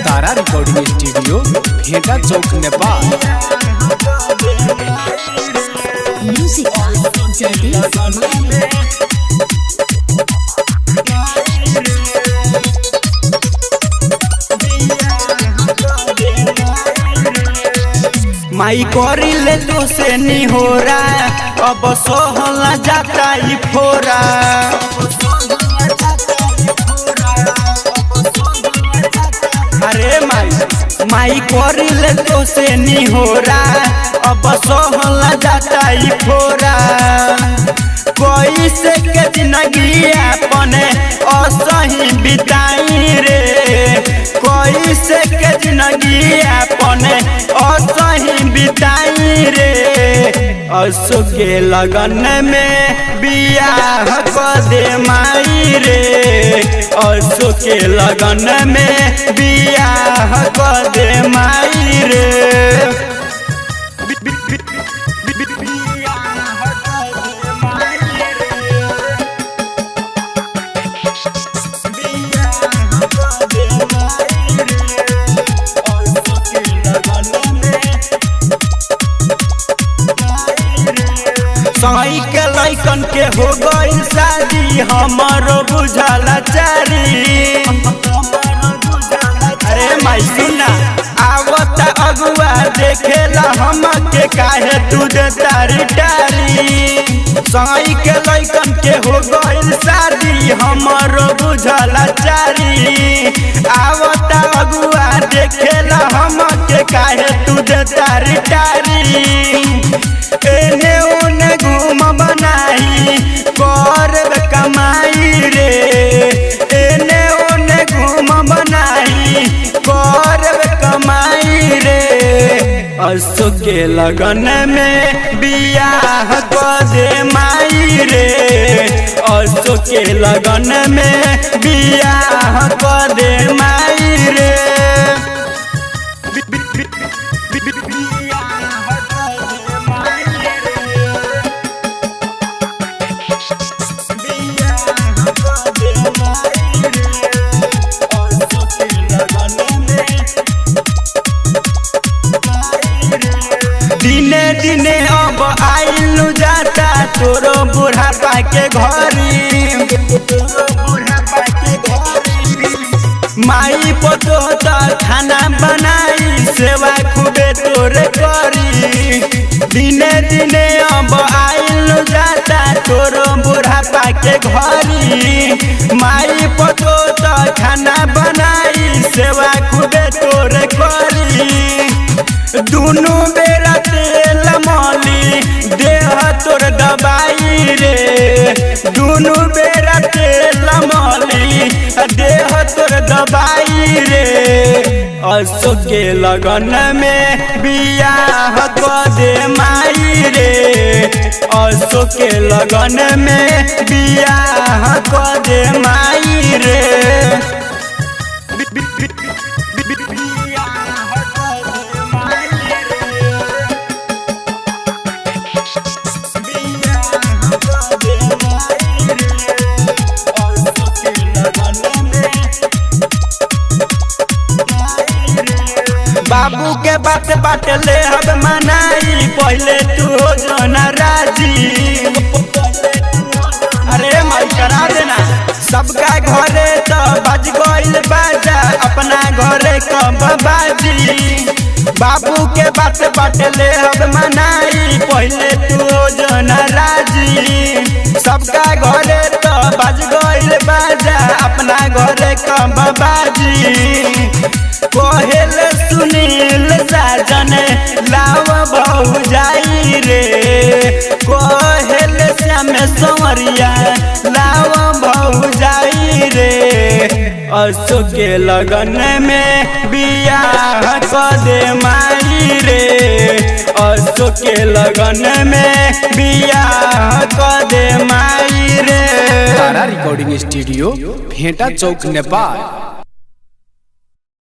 तारा recording studio भेंटा चौक Nepal. Music माई करी ले तो से नहीं हो रहा, अब सोहला जाता ही फोरा। अरे माई करी ले तो से नहीं हो रहा, अब सोहला जाता ही फोरा। कोई से के जिंदगी अपने असही बिताई रे, कोई से के जिंदगी अपने असही बिताई रे। असो के लगन में बियाह कर दे माई रे, असो के लगन में बियाह कर दे माई रे। सही के लैकन के हो गई शादी, हमारो बुझला चारी। अरे माई सुना आवता अगुआ देखेला हम के काहे तू दे तारी टारी। सही के लैकन के हो गई शादी, हमारो बुझला चारी। आवता अगुआ देखेला हम के काहे तू दे तारी टारी। एने ओने घूम बनाई कर कमाई रे, एने ओने घूम बनाई कर कमाई रे। असो के लगन में बियाह कर दे माई रे, असो के लगन में बियाह कर दे माई रे। दिने दिने अब आइलू जाता तोरो बुढ़ापा के घरी। माई पतो तो खाना बनाई सेवा खूबे तोरे करी। दिने दिने अब आइलू जाता तोरो बुढ़ापा के घरी। माई पतो तो खाना बनाई सेवा खूबे तोरे करी। दुनू बेरा तेल मली देह तोर दबाई रे, दुनू बेरा तेल मली देह तोर दबाई रे। असो के लगन में बियाह कर दे माई रे, असो के लगन में बियाह कर दे माई रे। बाबू के बात बात ले अब मनाई, पहले तू हो जाना राजी। अरे माई करा देना सबका घरे तो बज गइल बाजा, अपना घरे कब बाजी। बाबू के बात बात ले अब मनाई, पहले तू हो जाना राजी। सबका घरे तो बज गइल बाजा, अपना घरे कब बाजी। कोहेल सुनील साजन लाव बहु जाई रे, कोहेल श्याम संवरिया लाव बहु जाई रे। असो के लगन में बियाह कर दे माई रे, असो के लगन में बियाह कर दे माई रे। तारा रिकॉर्डिंग स्टूडियो भेंटा चौक नेपाल।